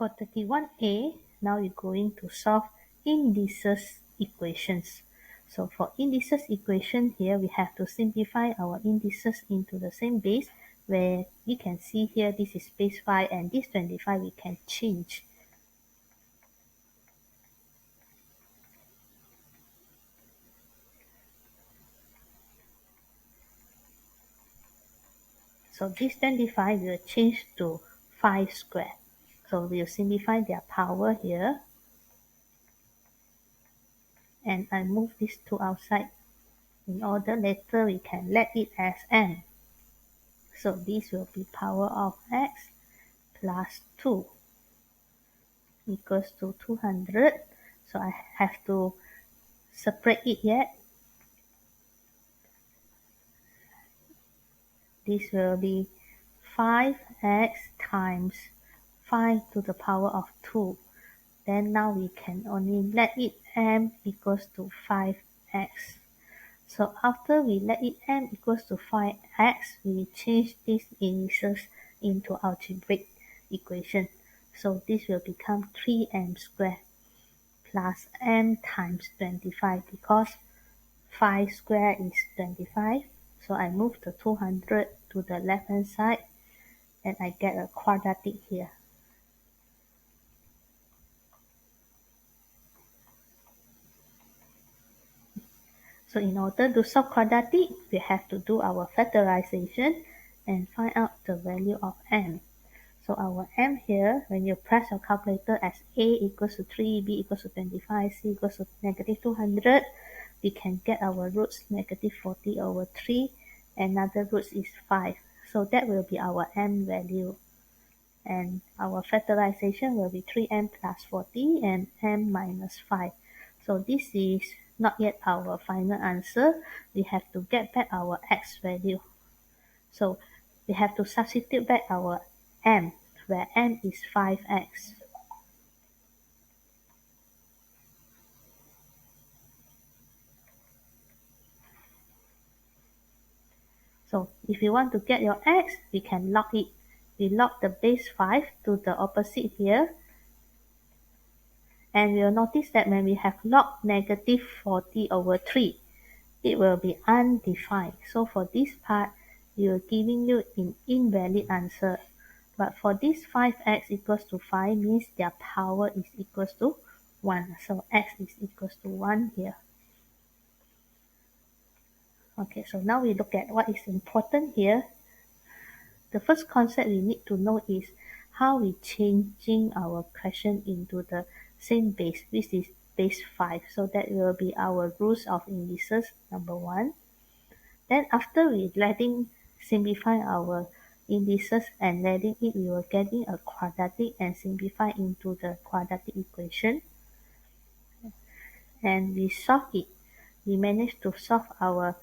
For 31a, now you're going to solve indices equations. So for indices equation here, we have to simplify our indices into the same base, where you can see here this is base 5 and this 25 we can change. So this 25 will change to 5 squared. So we'll simplify their power here. And I move this to outside. In order later we can let it as n. So this will be power of x plus 2 equals to 200. So I have to separate it yet. This will be 5x times 5 to the power of 2. Then now we can only let it m equals to 5x. So after we let it m equals to 5x, we change these indices into algebraic equation. So this will become 3m squared plus m times 25 because 5 squared is 25. So I move the 200 to the left hand side and I get a quadratic here. So in order to solve quadratic, we have to do our factorization and find out the value of m. So our m here, when you press your calculator as a equals to 3, b equals to 25, c equals to negative 200, we can get our roots negative 40 over 3, another roots is 5. So that will be our m value. And our factorization will be 3m plus 40 and m minus 5. So this is not yet our final answer. We have to get back our x value. So we have to substitute back our m, where m is 5x. So if you want to get your x, we can log it. We log the base 5 to the opposite here. And you'll notice that when we have log negative 40 over 3, it will be undefined. So for this part, you're giving you an invalid answer. But for this 5x equals to 5 means their power is equals to 1. So x is equals to 1 here. Okay, so now we look at what is important here. The first concept we need to know is how we changing our question into the same base, which is base 5. So that will be our rules of indices, number 1. Then after we letting simplify our indices and letting it, we were getting a quadratic and simplify into the quadratic equation. And we solve it. We managed to solve our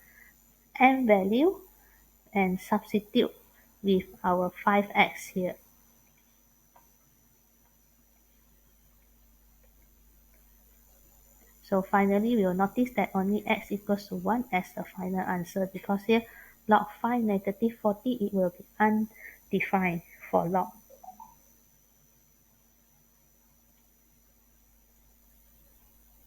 m value and substitute with our 5x here. So finally, we will notice that only x equals to 1 as the final answer because here log 5 negative 40, it will be undefined for log